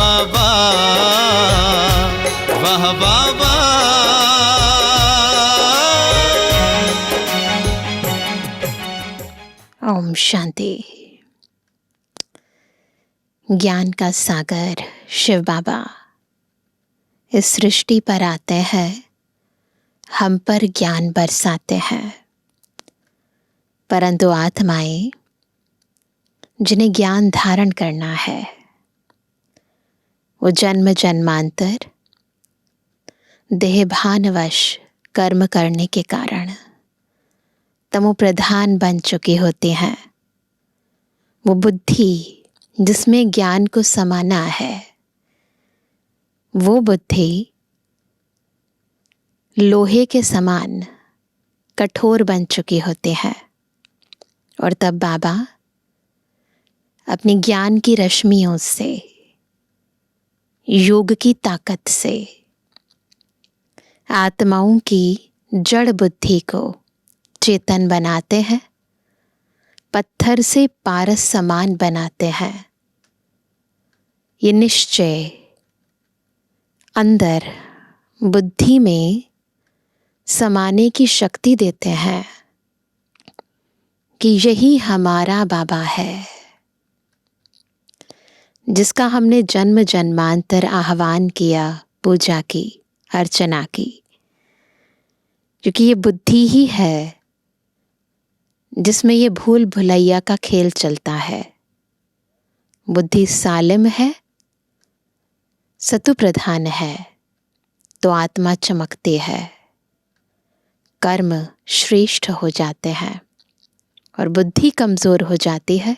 बाबा, वाह बाबा। ओम शांति। ज्ञान का सागर शिव बाबा इस सृष्टि पर आते हैं, हम पर ज्ञान बरसाते हैं। परंतु आत्माएं जिन्हें ज्ञान धारण करना है, वो जन्म जन्मांतर देहभानवश कर्म करने के कारण तमो प्रधान बन चुकी होती हैं। वो बुद्धि जिसमें ज्ञान को समाना है, वो बुद्धि लोहे के समान कठोर बन चुकी होती है। और तब बाबा अपनी ज्ञान की रश्मियों से, योग की ताकत से आत्माओं की जड़ बुद्धि को चेतन बनाते हैं, पत्थर से पारस समान बनाते हैं। ये निश्चय अंदर बुद्धि में समाने की शक्ति देते हैं कि यही हमारा बाबा है, जिसका हमने जन्म जन्मांतर आह्वान किया, पूजा की, अर्चना की। क्योंकि ये बुद्धि ही है जिसमें ये भूल भुलैया का खेल चलता है। बुद्धि सालिम है, सतु प्रधान है, तो आत्मा चमकती है, कर्म श्रेष्ठ हो जाते हैं। और बुद्धि कमजोर हो जाती है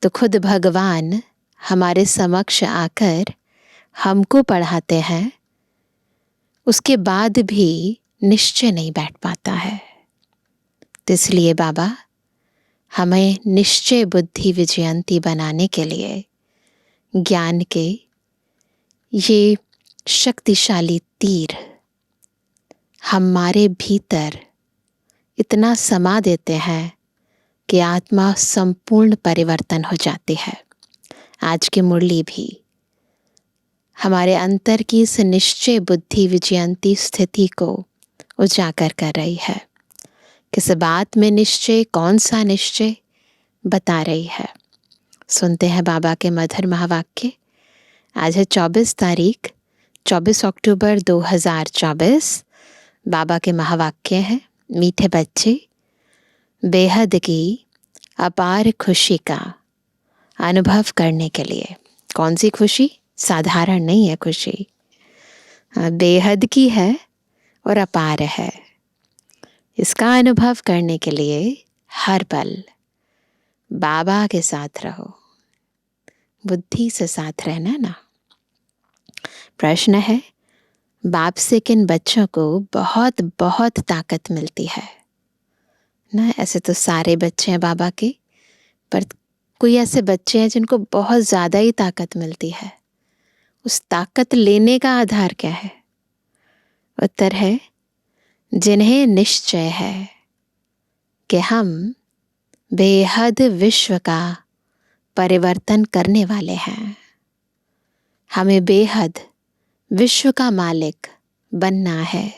तो खुद भगवान हमारे समक्ष आकर हमको पढ़ाते हैं, उसके बाद भी निश्चय नहीं बैठ पाता है। तो इसलिए बाबा हमें निश्चय बुद्धि विजयंती बनाने के लिए ज्ञान के ये शक्तिशाली तीर हमारे भीतर इतना समा देते हैं कि आत्मा संपूर्ण परिवर्तन हो जाती है। आज की मुरली भी हमारे अंतर की इस निश्चय बुद्धि विजयंती स्थिति को उजागर कर रही है। किस बात में निश्चय, कौन सा निश्चय बता रही है। सुनते हैं बाबा के मधुर महावाक्य। आज है 24 तारीख, 24 अक्टूबर 2024। बाबा के महावाक्य हैं, मीठे बच्चे, बेहद की अपार खुशी का अनुभव करने के लिए। कौन सी खुशी? साधारण नहीं है खुशी, बेहद की है और अपार है। इसका अनुभव करने के लिए हर पल बाबा के साथ रहो। बुद्धि से साथ रहना ना। प्रश्न है, बाप से किन बच्चों को बहुत बहुत ताकत मिलती है ना? ऐसे तो सारे बच्चे हैं बाबा के, पर कोई ऐसे बच्चे हैं जिनको बहुत ज़्यादा ही ताकत मिलती है। उस ताकत लेने का आधार क्या है? उत्तर है, जिन्हें निश्चय है कि हम बेहद विश्व का परिवर्तन करने वाले हैं। हमें बेहद विश्व का मालिक बनना है।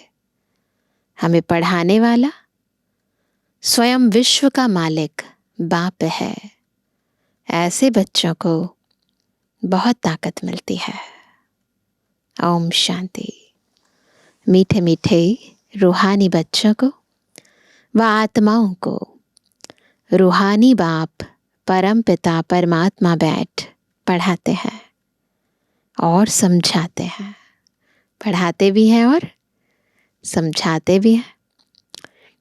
हमें पढ़ाने वाला स्वयं विश्व का मालिक बाप है। ऐसे बच्चों को बहुत ताकत मिलती है। ओम शांति। मीठे मीठे रूहानी बच्चों को व आत्माओं को रूहानी बाप परम पिता परमात्मा बैठ पढ़ाते हैं और समझाते हैं। पढ़ाते भी हैं और समझाते भी हैं,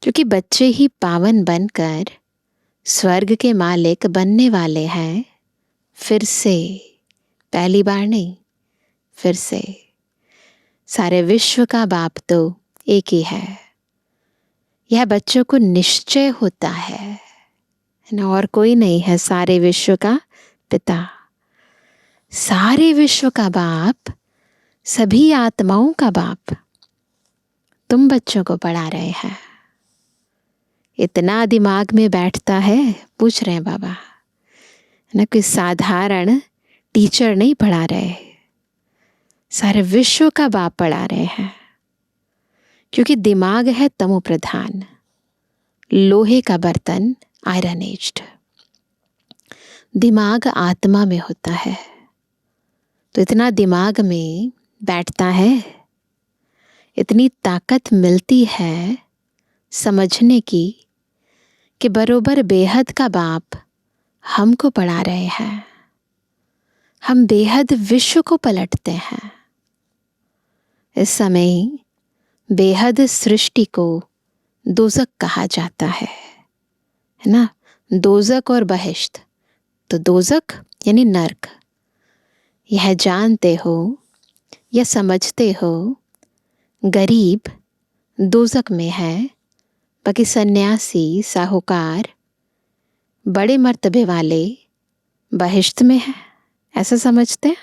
क्योंकि बच्चे ही पावन बनकर स्वर्ग के मालिक बनने वाले हैं। फिर से, पहली बार नहीं, फिर से। सारे विश्व का बाप तो एक ही है। यह बच्चों को निश्चय होता है ना, और कोई नहीं है सारे विश्व का पिता। सारे विश्व का बाप, सभी आत्माओं का बाप तुम बच्चों को पढ़ा रहे हैं। इतना दिमाग में बैठता है? पूछ रहे हैं बाबा ना। कोई साधारण टीचर नहीं पढ़ा रहे, सारे विश्व का बाप पढ़ा रहे हैं। क्योंकि दिमाग है तमो प्रधान, लोहे का बर्तन आयरन एज्ड। दिमाग आत्मा में होता है, तो इतना दिमाग में बैठता है, इतनी ताकत मिलती है समझने की कि बरोबर बेहद का बाप हमको पढ़ा रहे हैं। हम बेहद विश्व को पलटते हैं। इस समय बेहद सृष्टि को दोजक कहा जाता है ना। दोजक और बहिश्त। तो दोजक यानी नर्क, यह जानते हो या समझते हो गरीब दोजक में है, बाकी सन्यासी साहूकार बड़े मर्तबे वाले बहिश्त में है, ऐसा समझते हैं।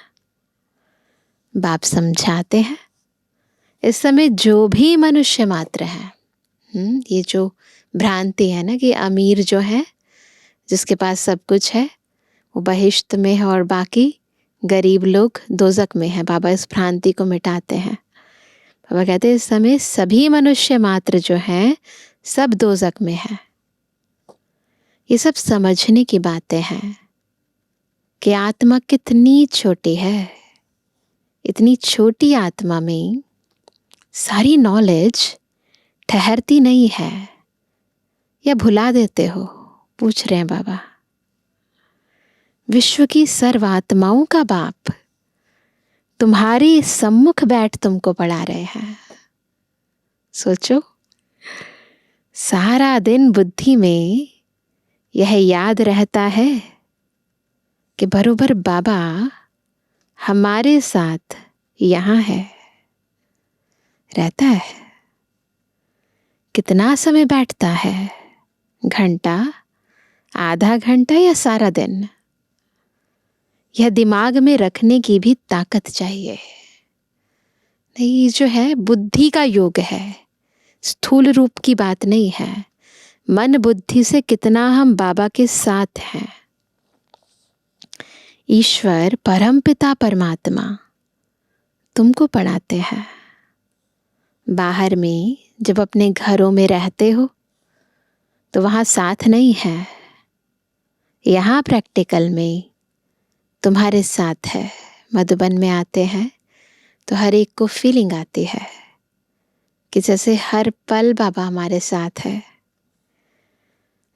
बाप समझाते हैं इस समय जो भी मनुष्य मात्र है, ये जो भ्रांति है ना कि अमीर जो है, जिसके पास सब कुछ है, वो बहिश्त में है और बाकी गरीब लोग दोजक में है। बाबा इस भ्रांति को मिटाते हैं। बाबा कहते हैं इस समय सभी मनुष्य मात्र जो हैं सब दोजक में है। ये सब समझने की बातें हैं कि आत्मा कितनी छोटी है। इतनी छोटी आत्मा में सारी नॉलेज ठहरती नहीं है, या भुला देते हो? पूछ रहे हैं बाबा। विश्व की सर्व आत्माओं का बाप तुम्हारी सम्मुख बैठ तुमको पढ़ा रहे हैं। सोचो, सारा दिन बुद्धि में यह याद रहता है कि बरोबर बाबा हमारे साथ यहाँ है, रहता है। कितना समय बैठता है? घंटा, आधा घंटा या सारा दिन? यह दिमाग में रखने की भी ताकत चाहिए। नहीं, जो है बुद्धि का योग है, स्थूल रूप की बात नहीं है। मन बुद्धि से कितना हम बाबा के साथ हैं। ईश्वर परमपिता परमात्मा तुमको पढ़ाते हैं। बाहर में जब अपने घरों में रहते हो तो वहाँ साथ नहीं है, यहाँ प्रैक्टिकल में तुम्हारे साथ है। मधुबन में आते हैं तो हर एक को फीलिंग आती है कि जैसे हर पल बाबा हमारे साथ है।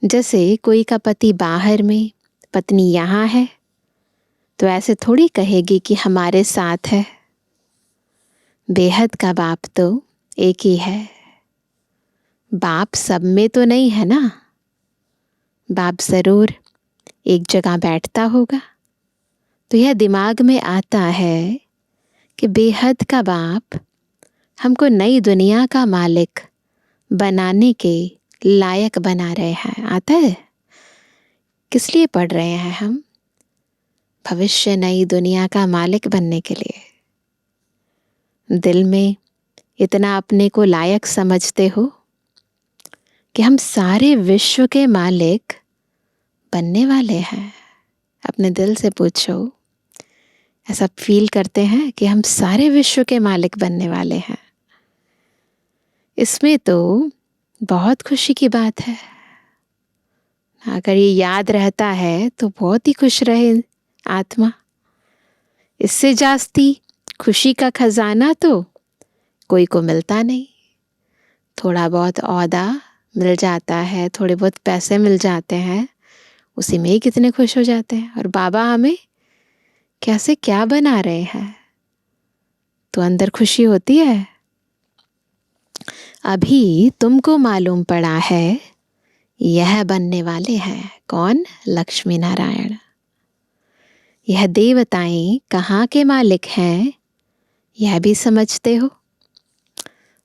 जैसे कोई का पति बाहर में, पत्नी यहाँ है, तो ऐसे थोड़ी कहेगी कि हमारे साथ है। बेहद का बाप तो एक ही है। बाप सब में तो नहीं है ना। बाप जरूर एक जगह बैठता होगा। तो यह दिमाग में आता है कि बेहद का बाप हमको नई दुनिया का मालिक बनाने के लायक बना रहे हैं। आता है? किस लिए पढ़ रहे हैं हम? भविष्य नई दुनिया का मालिक बनने के लिए। दिल में इतना अपने को लायक समझते हो कि हम सारे विश्व के मालिक बनने वाले हैं। अपने दिल से पूछो, ऐसा फील करते हैं कि हम सारे विश्व के मालिक बनने वाले हैं? इसमें तो बहुत खुशी की बात है। अगर ये याद रहता है तो बहुत ही खुश रहे आत्मा। इससे जास्ती खुशी का खजाना तो कोई को मिलता नहीं। थोड़ा बहुत औहदा मिल जाता है, थोड़े बहुत पैसे मिल जाते हैं, उसी में ही कितने खुश हो जाते हैं। और बाबा हमें कैसे क्या बना रहे हैं, तो अंदर खुशी होती है। अभी तुमको मालूम पड़ा है यह बनने वाले हैं। कौन? लक्ष्मी नारायण। यह देवताएं कहाँ के मालिक हैं, यह भी समझते हो?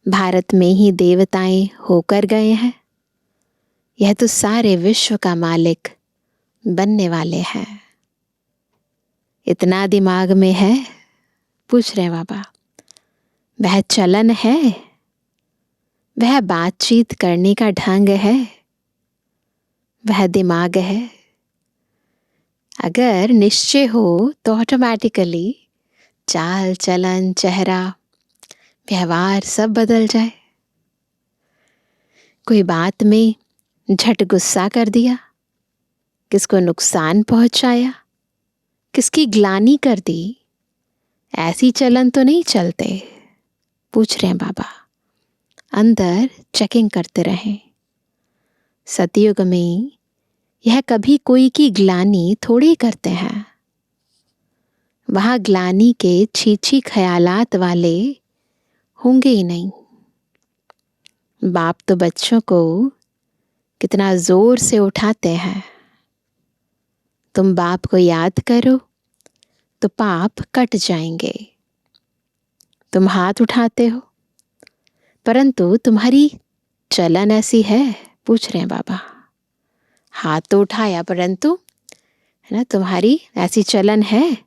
भारत में ही देवताएं होकर गए हैं। यह तो सारे विश्व का मालिक बनने वाले हैं। इतना दिमाग में है? पूछ रहे बाबा। वह चलन है, वह बातचीत करने का ढंग है, वह दिमाग है। अगर निश्चय हो तो ऑटोमेटिकली चाल चलन, चेहरा, व्यवहार सब बदल जाए। कोई बात में झट गुस्सा कर दिया, किसको नुकसान पहुंचाया, किसकी ग्लानि कर दी, ऐसी चलन तो नहीं चलते। पूछ रहे हैं बाबा, अंदर चेकिंग करते रहें। सतयुग में यह कभी कोई की ग्लानि थोड़ी करते हैं। वहां ग्लानि के छीछी ख्यालात वाले होंगे ही नहीं। बाप तो बच्चों को कितना जोर से उठाते हैं। तुम बाप को याद करो तो पाप कट जाएंगे। तुम हाथ उठाते हो परंतु तुम्हारी चलन ऐसी है। पूछ रहे हैं बाबा, हाथ तो उठाया परंतु है ना तुम्हारी ऐसी चलन है।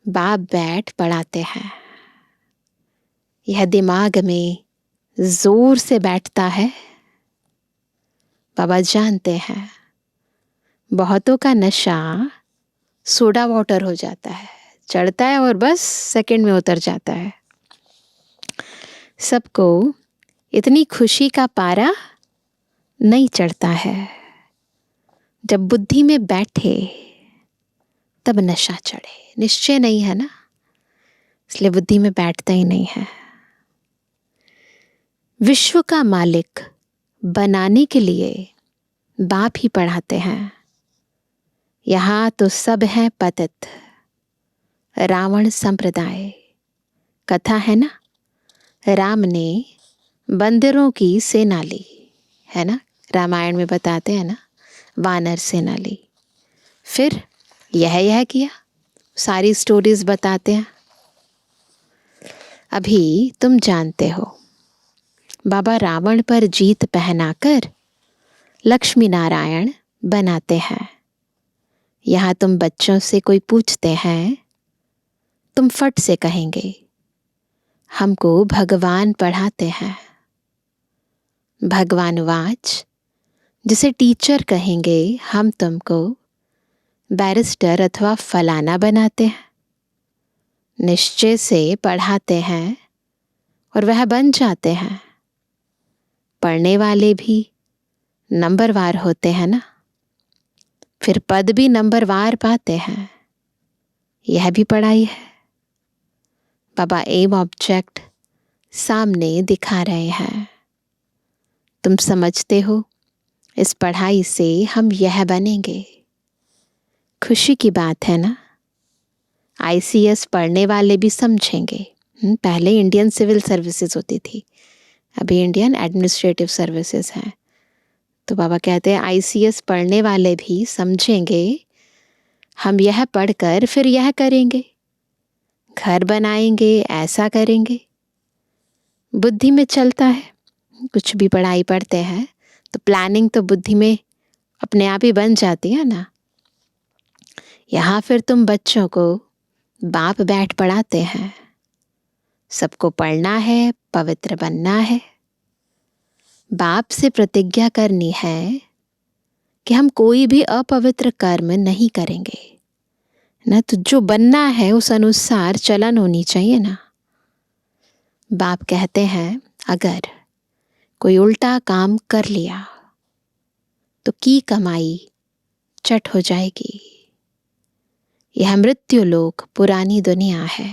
बाप बैठ पढ़ाते हैं। यह दिमाग में जोर से बैठता है। बाबा जानते हैं बहुतों का नशा सोडा वाटर हो जाता है, चढ़ता है और बस सेकंड में उतर जाता है। सबको इतनी खुशी का पारा नहीं चढ़ता है। जब बुद्धि में बैठे तब नशा चढ़े। निश्चय नहीं है ना, इसलिए बुद्धि में बैठता ही नहीं है। विश्व का मालिक बनाने के लिए बाप ही पढ़ाते हैं। यहाँ तो सब है पतित, रावण संप्रदाय। कथा है ना, राम ने बंदरों की सेना ली है ना, रामायण में बताते हैं ना, वानर सेना ली। फिर यह किया, सारी स्टोरीज बताते हैं। अभी तुम जानते हो बाबा रावण पर जीत पहनाकर लक्ष्मी नारायण बनाते हैं। यहाँ तुम बच्चों से कोई पूछते हैं, तुम फट से कहेंगे हमको भगवान पढ़ाते हैं। भगवानवाच जिसे टीचर कहेंगे, हम तुमको बैरिस्टर अथवा फलाना बनाते हैं। निश्चय से पढ़ाते हैं और वह बन जाते हैं। पढ़ने वाले भी नंबरवार होते हैं ना, फिर पद भी नंबरवार पाते हैं। यह भी पढ़ाई है। बाबा एम ऑब्जेक्ट सामने दिखा रहे हैं। तुम समझते हो इस पढ़ाई से हम यह बनेंगे। खुशी की बात है ना। आईसीएस पढ़ने वाले भी समझेंगे। पहले इंडियन सिविल सर्विसेज होती थी, अभी इंडियन एडमिनिस्ट्रेटिव सर्विसेज हैं। तो बाबा कहते हैं आईसीएस पढ़ने वाले भी समझेंगे हम यह पढ़कर फिर यह करेंगे, घर बनाएंगे, ऐसा करेंगे। बुद्धि में चलता है। कुछ भी पढ़ाई पढ़ते हैं तो प्लानिंग तो बुद्धि में अपने आप ही बन जाती है ना। यहाँ फिर तुम बच्चों को बाप बैठ पढ़ाते हैं। सबको पढ़ना है, पवित्र बनना है। बाप से प्रतिज्ञा करनी है कि हम कोई भी अपवित्र कर्म नहीं करेंगे ना। तो जो बनना है उस अनुसार चलन होनी चाहिए ना। बाप कहते हैं अगर कोई उल्टा काम कर लिया तो की कमाई चट हो जाएगी। यह मृत्यु लोक पुरानी दुनिया है।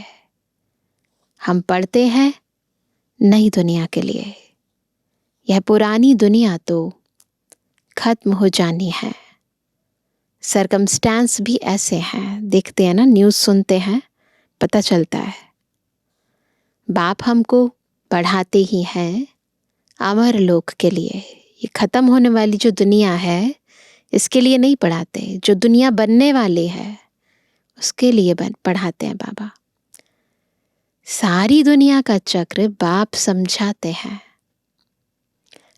हम पढ़ते हैं नई दुनिया के लिए। यह पुरानी दुनिया तो खत्म हो जानी है। सरकमस्टेंस भी ऐसे हैं, देखते हैं ना, न्यूज़ सुनते हैं, पता चलता है। बाप हमको पढ़ाते ही हैं अमर लोक के लिए। ये खत्म होने वाली जो दुनिया है इसके लिए नहीं पढ़ाते, जो दुनिया बनने वाली है उसके लिए पढ़ाते हैं बाबा। सारी दुनिया का चक्र बाप समझाते हैं।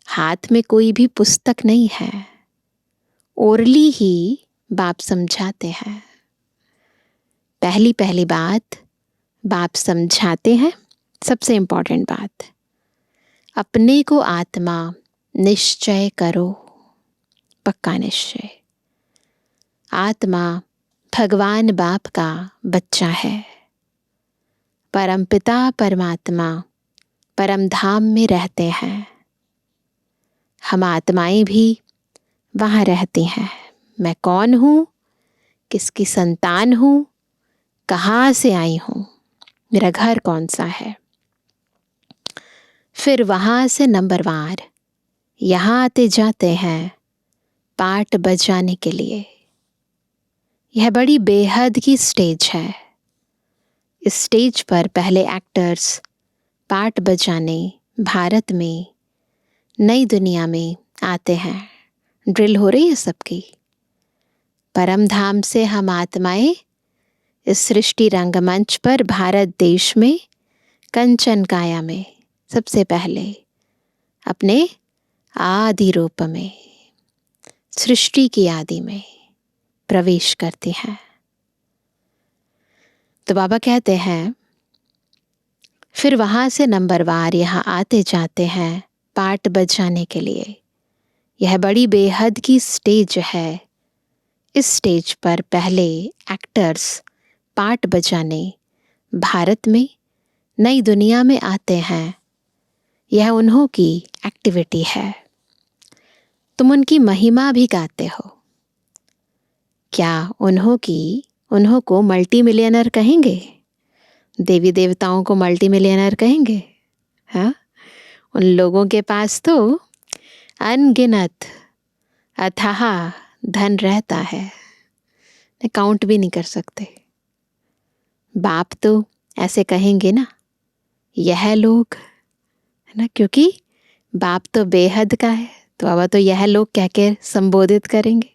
हाथ में कोई भी पुस्तक नहीं है, ओरली ही बाप समझाते हैं। पहली पहली बात बाप समझाते हैं, सबसे इंपॉर्टेंट बात, अपने को आत्मा निश्चय करो, पक्का निश्चय। आत्मा भगवान बाप का बच्चा है। परमपिता परमात्मा परम धाम में रहते हैं। हम आत्माएं भी वहाँ रहती हैं। मैं कौन हूँ, किसकी संतान हूँ, कहाँ से आई हूँ, मेरा घर कौन सा है। फिर वहाँ से नंबरवार यहाँ आते जाते हैं पार्ट बजाने के लिए। यह बड़ी बेहद की स्टेज है। इस स्टेज पर पहले एक्टर्स पार्ट बजाने भारत में, नई दुनिया में आते हैं। ड्रिल हो रही है सबकी। परम धाम से हम आत्माएं इस सृष्टि रंगमंच पर भारत देश में कंचन काया में सबसे पहले अपने आदि रूप में, सृष्टि की आदि में प्रवेश करती हैं। तो बाबा कहते हैं फिर वहाँ से नंबरवार यहाँ आते जाते हैं पार्ट बजाने के लिए। यह बड़ी बेहद की स्टेज है। इस स्टेज पर पहले एक्टर्स पार्ट बजाने भारत में, नई दुनिया में आते हैं। यह उन्हों की एक्टिविटी है। तुम उनकी महिमा भी गाते हो। क्या उन्हों को मल्टी मिलियनर कहेंगे? देवी देवताओं को मल्टी मिलियनर कहेंगे? हाँ, उन लोगों के पास तो अनगिनत अथाह धन रहता है, काउंट भी नहीं कर सकते। बाप तो ऐसे कहेंगे ना, यह लोग, है ना, क्योंकि बाप तो बेहद का है, तो बाबा तो यह लोग कह के संबोधित करेंगे।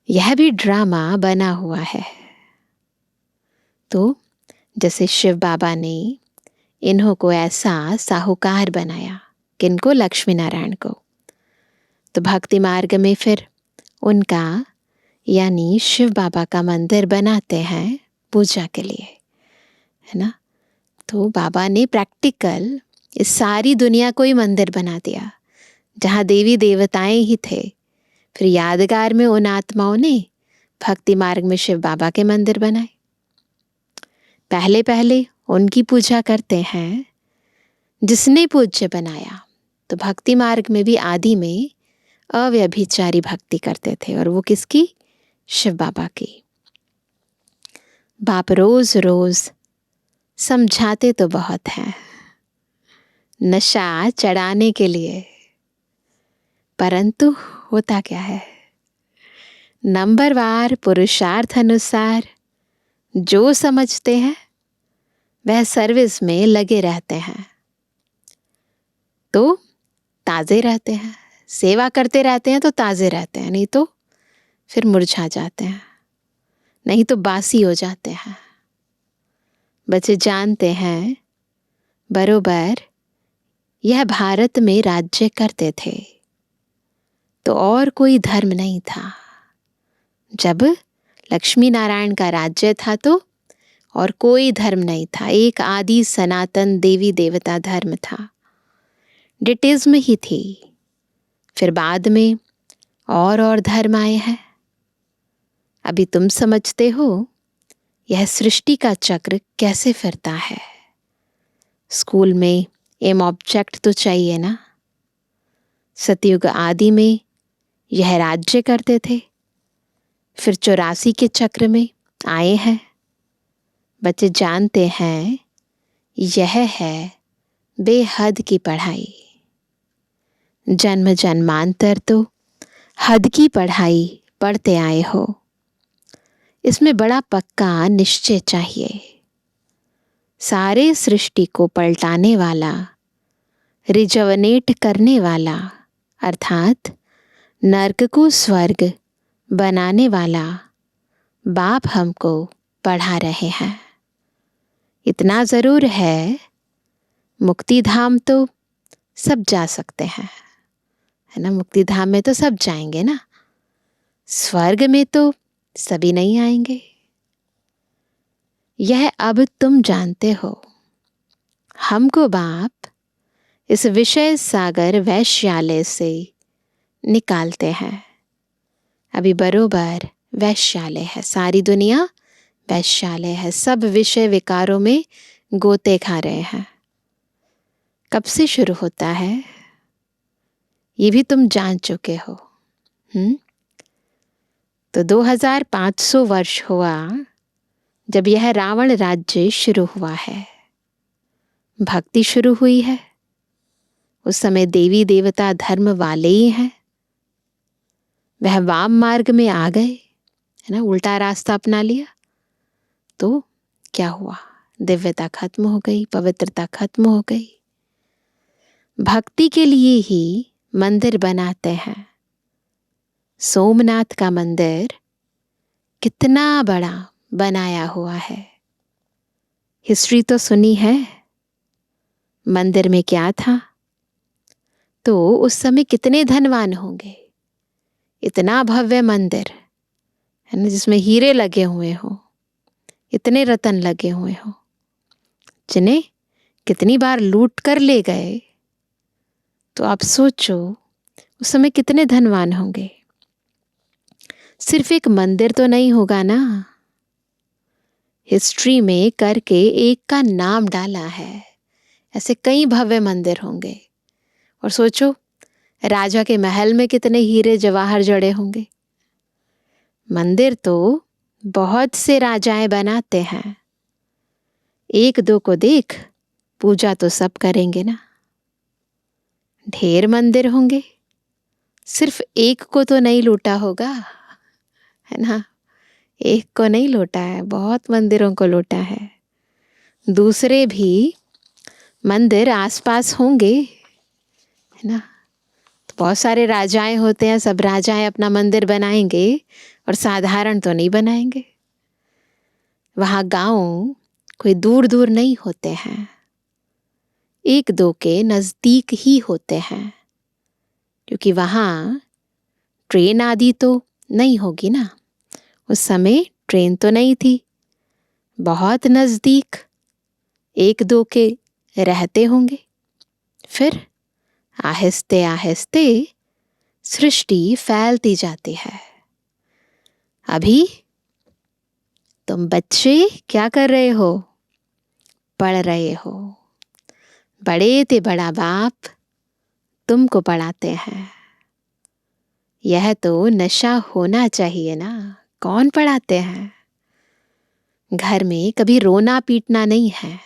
यह भी ड्रामा बना हुआ है। तो जैसे शिव बाबा ने इन्हों को ऐसा साहूकार बनाया, किनको? लक्ष्मी नारायण को। तो भक्ति मार्ग में फिर उनका यानी शिव बाबा का मंदिर बनाते हैं पूजा के लिए, है ना। तो बाबा ने प्रैक्टिकल इस सारी दुनिया को ही मंदिर बना दिया जहाँ देवी देवताएं ही थे। फिर यादगार में उन आत्माओं ने भक्ति मार्ग में शिव बाबा के मंदिर बनाए। पहले पहले उनकी पूजा करते हैं जिसने पूज्य बनाया। तो भक्ति मार्ग में भी आदि में अव्यभिचारी भक्ति करते थे, और वो किसकी? शिव बाबा की। बाप रोज रोज समझाते तो बहुत हैं, नशा चढ़ाने के लिए, परंतु होता क्या है? नंबरवार पुरुषार्थ अनुसार जो समझते हैं वह सर्विस में लगे रहते हैं, तो ताज़े रहते हैं। सेवा करते रहते हैं तो ताज़े रहते हैं, नहीं तो फिर मुरझा जाते हैं, नहीं तो बासी हो जाते हैं। बच्चे जानते हैं बरोबर यह भारत में राज्य करते थे तो और कोई धर्म नहीं था। जब लक्ष्मी नारायण का राज्य था तो और कोई धर्म नहीं था, एक आदि सनातन देवी देवता धर्म था, डिटिज्म ही थी। फिर बाद में और धर्म आए हैं। अभी तुम समझते हो यह सृष्टि का चक्र कैसे फिरता है। स्कूल में एम ऑब्जेक्ट तो चाहिए ना। सतयुग आदि में यह राज्य करते थे, फिर 84 के चक्र में आए हैं। बच्चे जानते हैं यह है बेहद की पढ़ाई। जन्म जन्मांतर तो हद की पढ़ाई पढ़ते आए हो। इसमें बड़ा पक्का निश्चय चाहिए। सारे सृष्टि को पलटाने वाला, रिजवनेट करने वाला, अर्थात नर्क को स्वर्ग बनाने वाला बाप हमको पढ़ा रहे हैं। इतना ज़रूर है, मुक्ति धाम तो सब जा सकते हैं, है ना। मुक्ति धाम में तो सब जाएंगे ना, स्वर्ग में तो सभी नहीं आएंगे। यह अब तुम जानते हो। हमको बाप इस विषय सागर वैश्यालय से निकालते हैं। अभी बरोबर वैश्यालय है, सारी दुनिया वैश्यालय है, सब विषय विकारों में गोते खा रहे हैं। कब से शुरू होता है ये भी तुम जान चुके हो। तो 2500 वर्ष हुआ जब यह रावण राज्य शुरू हुआ है, भक्ति शुरू हुई है। उस समय देवी देवता धर्म वाले ही हैं, वह वाम मार्ग में आ गए, है ना, उल्टा रास्ता अपना लिया। तो क्या हुआ, दिव्यता खत्म हो गई, पवित्रता खत्म हो गई। भक्ति के लिए ही मंदिर बनाते हैं। सोमनाथ का मंदिर कितना बड़ा बनाया हुआ है, हिस्ट्री तो सुनी है। मंदिर में क्या था, तो उस समय कितने धनवान होंगे, इतना भव्य मंदिर है ना, जिसमें हीरे लगे हुए हो, इतने रतन लगे हुए हो, जिन्हें कितनी बार लूट कर ले गए। तो आप सोचो उस समय कितने धनवान होंगे। सिर्फ एक मंदिर तो नहीं होगा ना, हिस्ट्री में करके एक का नाम डाला है, ऐसे कई भव्य मंदिर होंगे। और सोचो राजा के महल में कितने हीरे जवाहर जड़े होंगे। मंदिर तो बहुत से राजाएं बनाते हैं, एक दो को देख पूजा तो सब करेंगे ना। ढेर मंदिर होंगे, सिर्फ एक को तो नहीं लूटा होगा, है ना। एक को नहीं लूटा है, बहुत मंदिरों को लूटा है। दूसरे भी मंदिर आसपास होंगे, है ना। तो बहुत सारे राजाएं होते हैं, सब राजाएं अपना मंदिर बनाएंगे और साधारण तो नहीं बनाएंगे। वहाँ गांव कोई दूर दूर नहीं होते हैं, एक दो के नजदीक ही होते हैं, क्योंकि वहाँ ट्रेन आदि तो नहीं होगी ना। उस समय ट्रेन तो नहीं थी, बहुत नजदीक एक दो के रहते होंगे। फिर आहिस्ते आहिस्ते सृष्टि फैलती जाती है। अभी तुम बच्चे क्या कर रहे हो, पढ़ रहे हो। बड़े ते बड़ा बाप तुमको पढ़ाते हैं। यह तो नशा होना चाहिए ना, कौन पढ़ाते हैं। घर में कभी रोना पीटना नहीं है,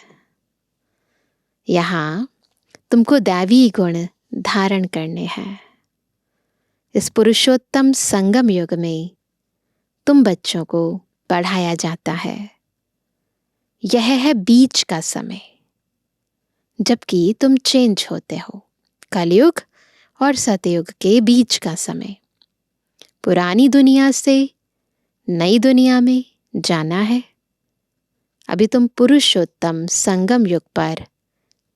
यहाँ तुमको दैवी गुण धारण करने हैं। इस पुरुषोत्तम संगम युग में तुम बच्चों को पढ़ाया जाता है। यह है बीच का समय, जबकि तुम चेंज होते हो, कलयुग और सतयुग के बीच का समय। पुरानी दुनिया से नई दुनिया में जाना है। अभी तुम पुरुषोत्तम संगम युग पर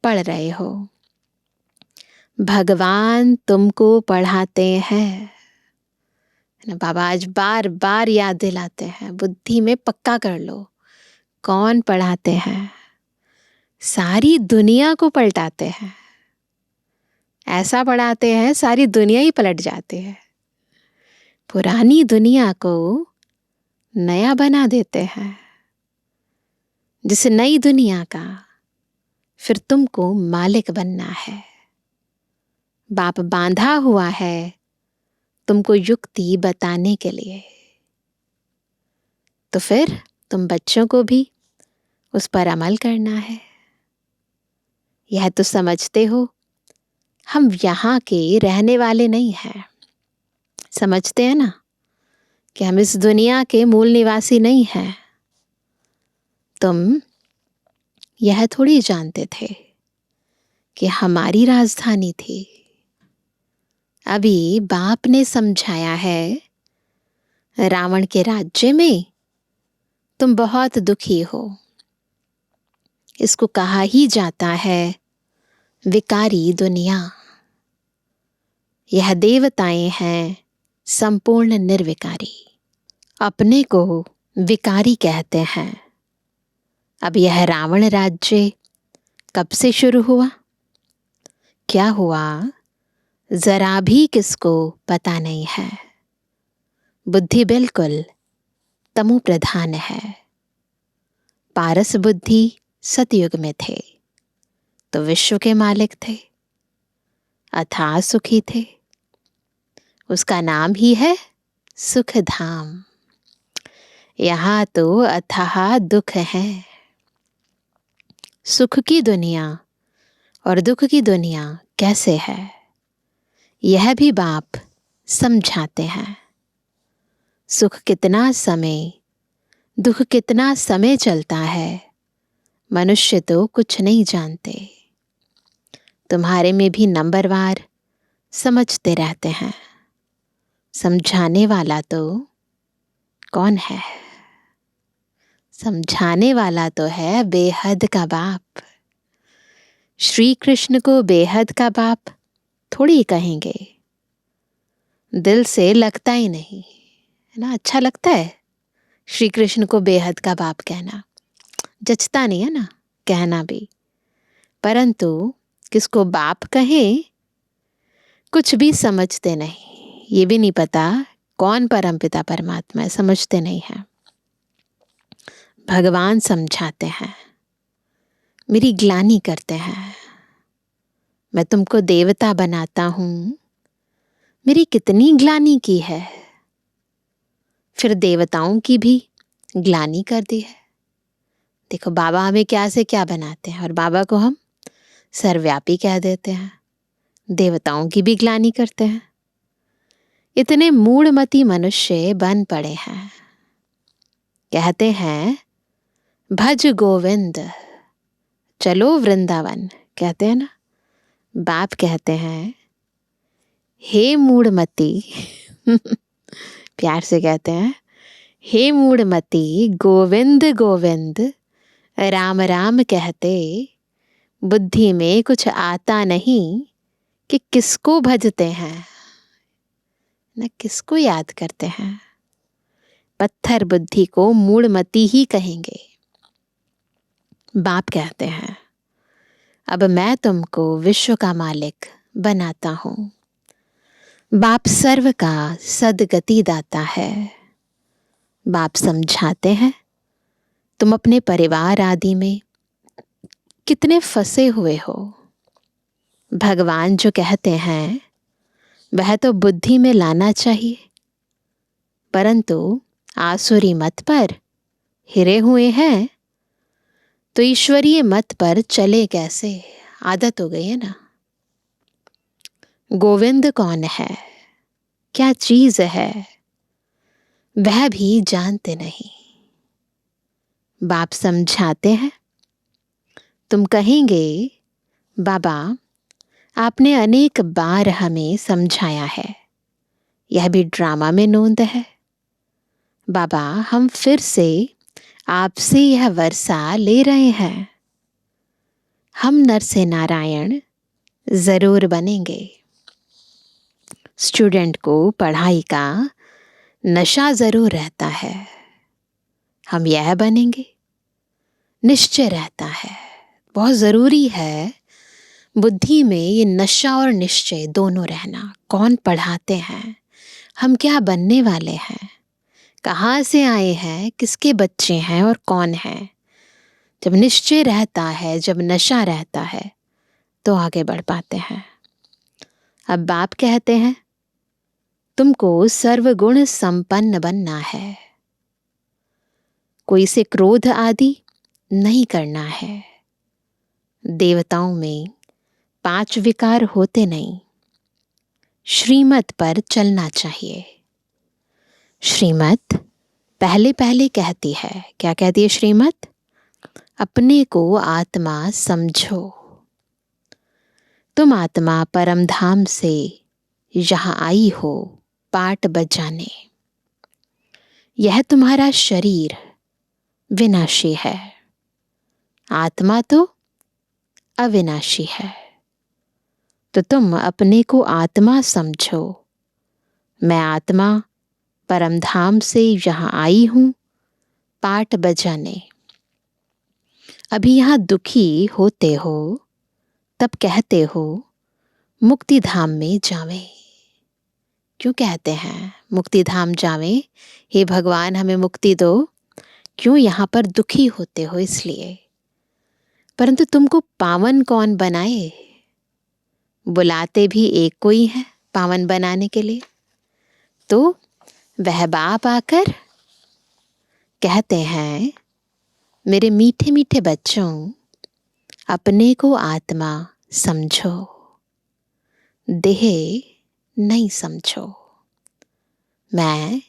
पढ़ रहे हो। भगवान तुमको पढ़ाते हैं ना। बाबा आज बार बार याद दिलाते हैं, बुद्धि में पक्का कर लो, कौन पढ़ाते हैं। सारी दुनिया को पलटाते हैं, ऐसा पढ़ाते हैं सारी दुनिया ही पलट जाती है। पुरानी दुनिया को नया बना देते हैं। जिस नई दुनिया का फिर तुमको मालिक बनना है। बाप बांधा हुआ है तुमको युक्ति बताने के लिए। तो फिर तुम बच्चों को भी उस पर अमल करना है। यह तो समझते हो हम यहाँ के रहने वाले नहीं हैं। समझते हैं ना कि हम इस दुनिया के मूल निवासी नहीं हैं। तुम यह थोड़ी जानते थे कि हमारी राजधानी थी। अभी बाप ने समझाया है, रावण के राज्य में तुम बहुत दुखी हो। इसको कहा ही जाता है विकारी दुनिया। यह देवताएं हैं संपूर्ण निर्विकारी, अपने को विकारी कहते हैं। अब यह रावण राज्य कब से शुरू हुआ, क्या हुआ, जरा भी किसको पता नहीं है। बुद्धि बिल्कुल तमो प्रधान है। पारस बुद्धि सतयुग में थे तो विश्व के मालिक थे, अथाह सुखी थे। उसका नाम ही है सुख धाम। यहाँ तो अथाह दुख है। सुख की दुनिया और दुख की दुनिया कैसे है, यह भी बाप समझाते हैं। सुख कितना समय, दुख कितना समय चलता है, मनुष्य तो कुछ नहीं जानते। तुम्हारे में भी नंबरवार समझते रहते हैं। समझाने वाला तो कौन है? समझाने वाला तो है बेहद का बाप। श्री कृष्ण को बेहद का बाप थोड़ी कहेंगे, दिल से लगता ही नहीं है ना। अच्छा लगता है श्री कृष्ण को बेहद का बाप कहना, जचता नहीं है ना कहना भी। परंतु किसको बाप कहें कुछ भी समझते नहीं। ये भी नहीं पता कौन परमपिता परमात्मा है, समझते नहीं है। भगवान समझाते हैं, मेरी ग्लानि करते हैं। मैं तुमको देवता बनाता हूं, मेरी कितनी ग्लानि की है। फिर देवताओं की भी ग्लानि कर दी है। देखो बाबा हमें क्या से क्या बनाते हैं और बाबा को हम सर्वव्यापी कह देते हैं। देवताओं की भी ग्लानि करते हैं। इतने मूढ़मती मनुष्य बन पड़े हैं। कहते हैं भज गोविंद, चलो वृंदावन, कहते हैं ना। बाप कहते हैं हे मूढ़मती प्यार से कहते हैं, हे मूढ़मती गोविंद गोविंद राम राम कहते, बुद्धि में कुछ आता नहीं कि किसको भजते हैं न किसको याद करते हैं। पत्थर बुद्धि को मूढ़मती ही कहेंगे। बाप कहते हैं अब मैं तुमको विश्व का मालिक बनाता हूं। बाप सर्व का सदगति दाता है। बाप समझाते हैं तुम अपने परिवार आदि में कितने फंसे हुए हो। भगवान जो कहते हैं वह तो बुद्धि में लाना चाहिए, परंतु आसुरी मत पर हिरे हुए हैं तो ईश्वरीय मत पर चले कैसे? आदत हो गई है ना। गोविंद कौन है, क्या चीज है, वह भी जानते नहीं। बाप समझाते हैं, तुम कहेंगे बाबा आपने अनेक बार हमें समझाया है, यह भी ड्रामा में नोंद है। बाबा हम फिर से आपसे यह वर्षा ले रहे हैं। हम नर से नारायण जरूर बनेंगे। स्टूडेंट को पढ़ाई का नशा जरूर रहता है, हम यह बनेंगे, निश्चय रहता है। बहुत जरूरी है बुद्धि में ये नशा और निश्चय दोनों रहना। कौन पढ़ाते हैं, हम क्या बनने वाले हैं, कहाँ से आए हैं, किसके बच्चे हैं और कौन है। जब निश्चय रहता है, जब नशा रहता है तो आगे बढ़ पाते हैं। अब बाप कहते हैं तुमको सर्वगुण संपन्न बनना है। कोई से क्रोध आदि नहीं करना है। देवताओं में 5 विकार होते नहीं। श्रीमत पर चलना चाहिए। श्रीमत पहले पहले कहती है, क्या कहती है श्रीमत? अपने को आत्मा समझो। तुम आत्मा परम धाम से यहां आई हो पाट बजाने। यह तुम्हारा शरीर विनाशी है, आत्मा तो अविनाशी है। तो तुम अपने को आत्मा समझो। मैं आत्मा परम धाम से यहां आई हूं पाट बजाने। अभी यहां दुखी होते हो तब कहते हो मुक्ति धाम में जावे। क्यों कहते हैं मुक्ति धाम जावें, हे भगवान हमें मुक्ति दो, क्यों यहाँ पर दुखी होते हो इसलिए। परंतु तुमको पावन कौन बनाए? बुलाते भी एक को ही है पावन बनाने के लिए। तो वह बाप आकर कहते हैं, मेरे मीठे मीठे बच्चों, अपने को आत्मा समझो, देह नहीं समझो। मैं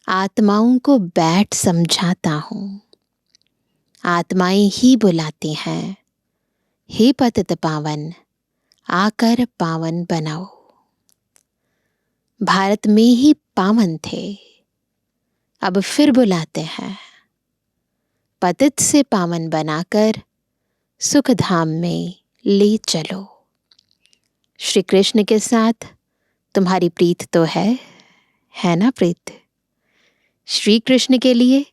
आत्माओं को बैठ समझाता हूँ। आत्माएं ही बुलाती हैं, हे पतित पावन, आकर पावन बनाओ। भारत में ही पावन थे, अब फिर बुलाते हैं, पतित से पावन बनाकर सुख धाम में ले चलो। श्री कृष्ण के साथ तुम्हारी प्रीत तो है ना प्रीत? श्री कृष्ण के लिए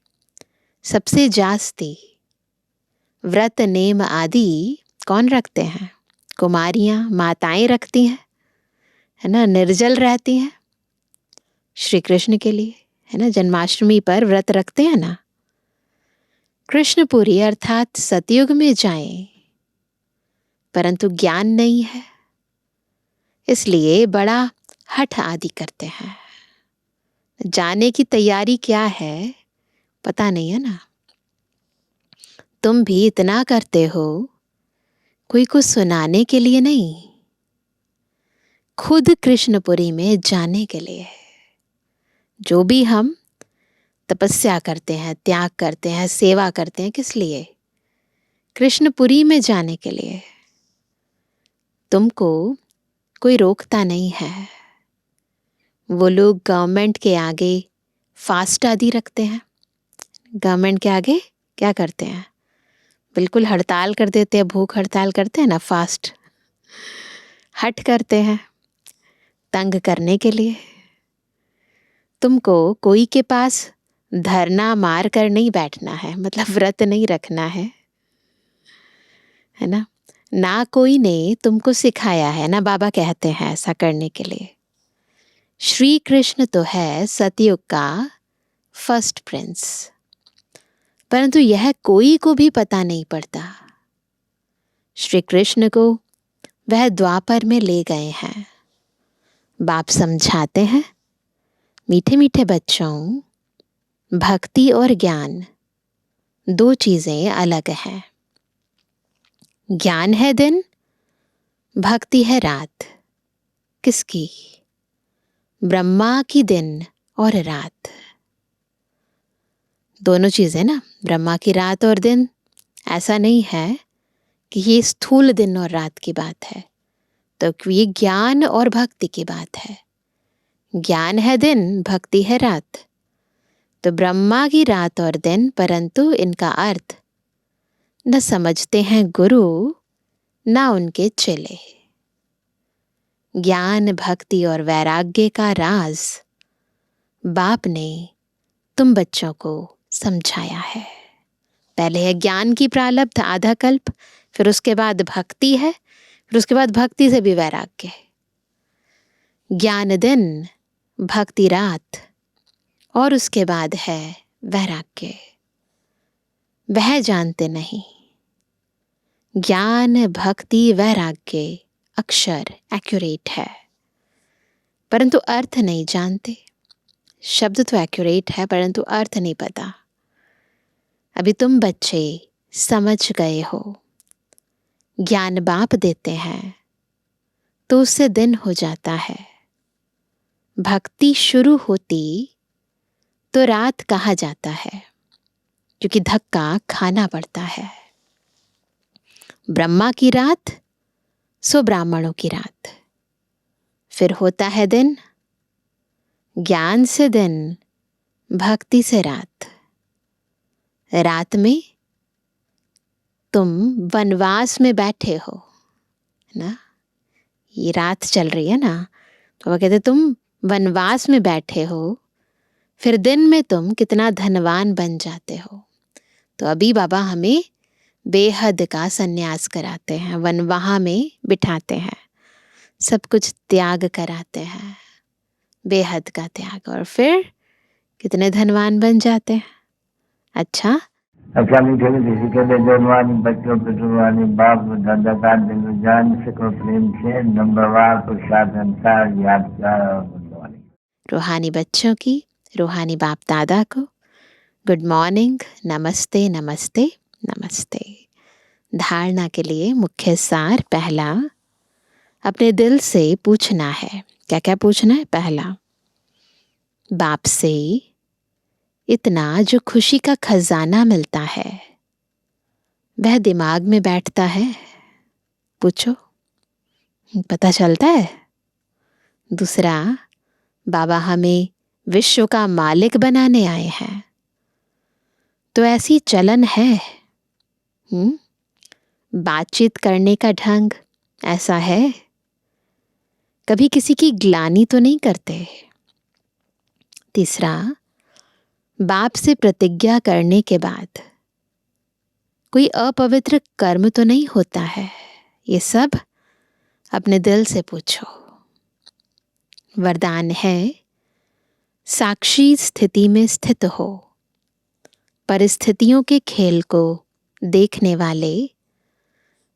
सबसे जास्ती व्रत नेम आदि कौन रखते हैं? कुमारियां, माताएं रखती हैं, है ना, निर्जल रहती हैं श्री कृष्ण के लिए, है ना। जन्माष्टमी पर व्रत रखते हैं ना। कृष्णपुरी अर्थात सतयुग में जाएं, परंतु ज्ञान नहीं है, इसलिए बड़ा हठ आदि करते हैं। जाने की तैयारी क्या है पता नहीं है ना। तुम भी इतना करते हो, कोई को सुनाने के लिए नहीं, खुद कृष्णपुरी में जाने के लिए। जो भी हम तपस्या करते हैं, त्याग करते हैं, सेवा करते हैं, किस लिए? कृष्णपुरी में जाने के लिए। तुमको कोई रोकता नहीं है। वो लोग गवर्नमेंट के आगे फास्ट आदि रखते हैं। गवर्नमेंट के आगे क्या करते हैं? बिल्कुल हड़ताल कर देते हैं, भूख हड़ताल करते हैं ना, फास्ट हट करते हैं तंग करने के लिए। तुमको कोई के पास धरना मार कर नहीं बैठना है, मतलब व्रत नहीं रखना है ना। ना कोई ने तुमको सिखाया है, ना बाबा कहते हैं ऐसा करने के लिए। श्री कृष्ण तो है सतयुग का फर्स्ट प्रिंस, परंतु यह कोई को भी पता नहीं पड़ता। श्री कृष्ण को वह द्वापर में ले गए हैं। बाप समझाते हैं, मीठे मीठे बच्चों, भक्ति और ज्ञान दो चीजें अलग हैं। ज्ञान है दिन, भक्ति है रात। किसकी? ब्रह्मा की दिन और रात। दोनों चीजें ना, ब्रह्मा की रात और दिन। ऐसा नहीं है कि ये स्थूल दिन और रात की बात है, तो ये ज्ञान और भक्ति की बात है। ज्ञान है दिन, भक्ति है रात। तो ब्रह्मा की रात और दिन, परंतु इनका अर्थ न समझते हैं गुरु, ना उनके चेले। ज्ञान, भक्ति और वैराग्य का राज बाप ने तुम बच्चों को समझाया है। पहले है ज्ञान की प्रारब्ध आधा कल्प, फिर उसके बाद भक्ति है, फिर उसके बाद भक्ति से भी वैराग्य है। ज्ञान दिन, भक्ति रात, और उसके बाद है वैराग्य। वह जानते नहीं। ज्ञान, भक्ति, वैराग्य अक्षर एक्यूरेट है, परंतु अर्थ नहीं जानते। शब्द तो एक्यूरेट है, परंतु अर्थ नहीं पता। अभी तुम बच्चे समझ गए हो। ज्ञान बाप देते हैं तो उससे दिन हो जाता है। भक्ति शुरू होती तो रात कहा जाता है, क्योंकि धक्का खाना पड़ता है। ब्रह्मा की रात सो ब्राह्मणों की रात, फिर होता है दिन। ज्ञान से दिन, भक्ति से रात। रात में तुम वनवास में बैठे हो ना, ये रात चल रही है ना, तो वो कहते तुम वनवास में बैठे हो, फिर दिन में तुम कितना धनवान बन जाते हो। तो अभी बाबा हमें बेहद का संन्यास कराते हैं, वनवाह में बिठाते हैं, सब कुछ त्याग कराते हैं, बेहद का त्याग, और फिर कितने धनवान बन जाते हैं। अच्छा मीठे मीठे के जवानी बच्चों पे जुबानी बाप दादा का दिल जान सको प्रेम से नंबरवार प्रसाद अंसार यादगार और गुणवानी। रूहानी बच्चों की रूहानी बाप दादा को गुड मॉर्निंग, नमस्ते नमस्ते नमस्ते। धारणा के लिए मुख्य सार, पहला, अपने दिल से पूछना है। क्या क्या पूछना है? पहला, बाप से इतना जो खुशी का खजाना मिलता है वह दिमाग में बैठता है? पूछो, पता चलता है। दूसरा, बाबा हमें विश्व का मालिक बनाने आए हैं, तो ऐसी चलन है। बातचीत करने का ढंग ऐसा है, कभी किसी की ग्लानि तो नहीं करते। तीसरा, बाप से प्रतिज्ञा करने के बाद कोई अपवित्र कर्म तो नहीं होता है। ये सब अपने दिल से पूछो। वरदान है, साक्षी स्थिति में स्थित हो, परिस्थितियों के खेल को देखने वाले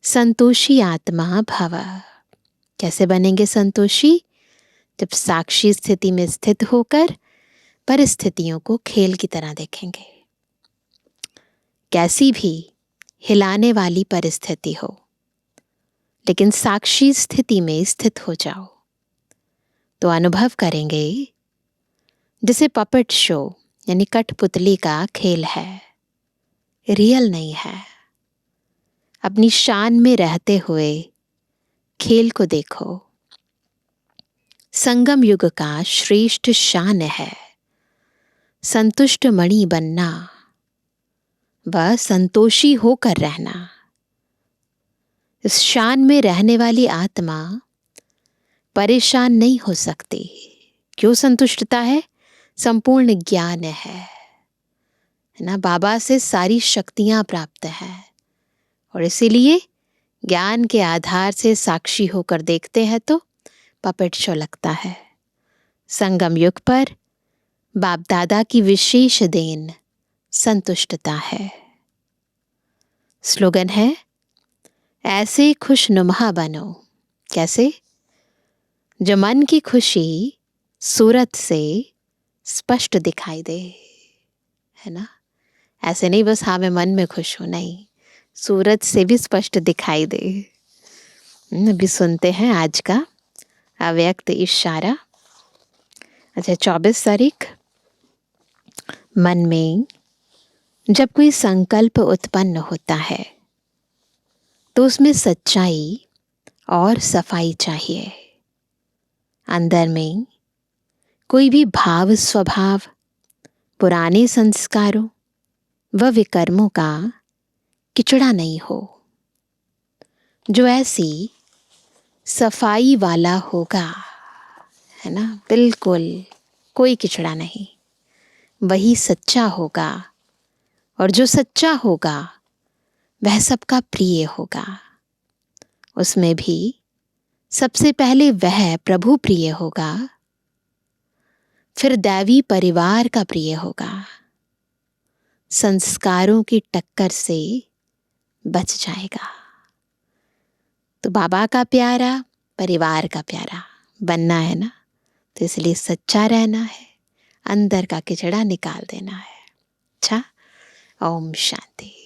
संतोषी आत्मा भव। कैसे बनेंगे संतोषी? जब साक्षी स्थिति में स्थित होकर परिस्थितियों को खेल की तरह देखेंगे। कैसी भी हिलाने वाली परिस्थिति हो, लेकिन साक्षी स्थिति में स्थित हो जाओ तो अनुभव करेंगे जैसे पपेट शो यानी कठपुतली का खेल है, रियल नहीं है। अपनी शान में रहते हुए खेल को देखो। संगम युग का श्रेष्ठ शान है संतुष्ट मणि बनना व संतोषी होकर रहना। इस शान में रहने वाली आत्मा परेशान नहीं हो सकती। क्यों संतुष्टता है? संपूर्ण ज्ञान है ना। बाबा से सारी शक्तियां प्राप्त है और इसीलिए ज्ञान के आधार से साक्षी होकर देखते हैं तो पपेट शो लगता है। संगम युग पर बाप दादा की विशेष देन संतुष्टता है। स्लोगन है, ऐसे खुशनुमा बनो। कैसे? जो मन की खुशी सूरत से स्पष्ट दिखाई दे, है ना। ऐसे नहीं बस हाँ मैं मन में खुश हूं, नहीं, सूरत से भी स्पष्ट दिखाई दे। अभी सुनते हैं आज का अव्यक्त इशारा। अच्छा, 24 तारीख। मन में जब कोई संकल्प उत्पन्न होता है तो उसमें सच्चाई और सफाई चाहिए। अंदर में कोई भी भाव स्वभाव, पुराने संस्कारों व विकर्मों का किचड़ा नहीं हो। जो ऐसी सफाई वाला होगा, है ना, बिल्कुल कोई किचड़ा नहीं, वही सच्चा होगा। और जो सच्चा होगा वह सबका प्रिय होगा। उसमें भी सबसे पहले वह प्रभु प्रिय होगा, फिर दैवी परिवार का प्रिय होगा। संस्कारों की टक्कर से बच जाएगा। तो बाबा का प्यारा, परिवार का प्यारा बनना है ना, तो इसलिए सच्चा रहना है, अंदर का किचड़ा निकाल देना है। अच्छा, ओम शांति।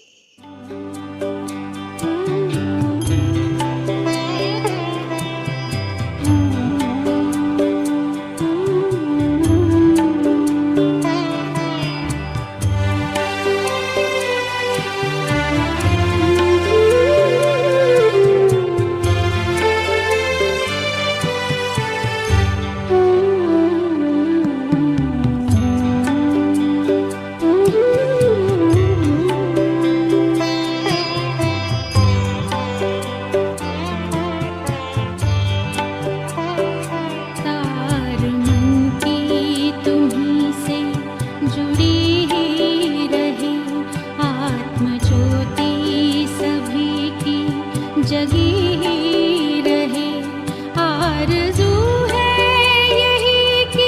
जगी रहे। आरज़ू है यही कि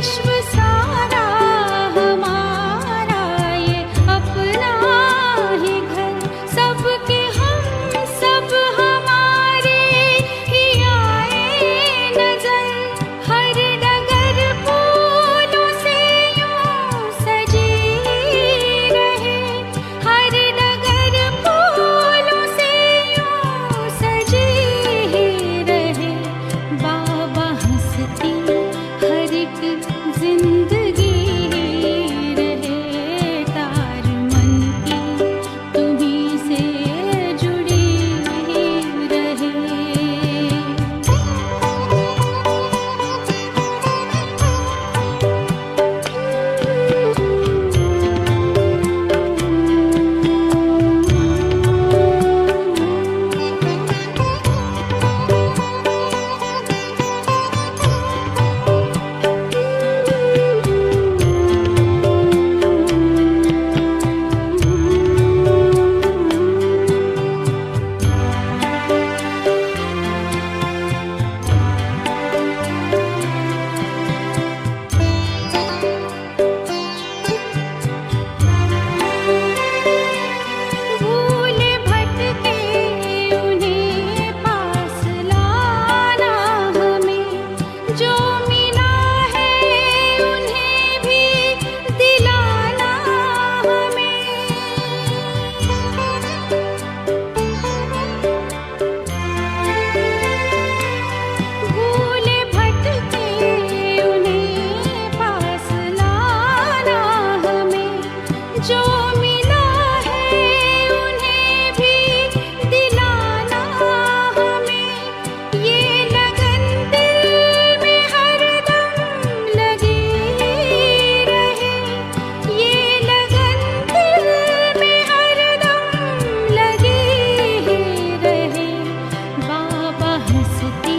विश्व सारा हमारा ये अपना ही घर, सबके हम सब हमारे ही आए नजर। हर डगर फूलों से यूं सजी रहे, हर डगर फूलों से यूं सजी रहे। बाबा हंसती हर एक जिंदगी रहे, तार मन की तुम्हीं से जुड़ी रहे। भूले भटके उन्हें पास लाना हमें, जो मिला है उन्हें भी दिलाना हमें। भूले भटके उन्हें पास लाना हमें, जो मिला है उन्हें भी दिलाना हमें। ये लगन दिल में हरदम लगी रहे, ये लगन दिल में हरदम लगी रहे। बाबा हंसती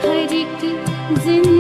हर एक जिंदगी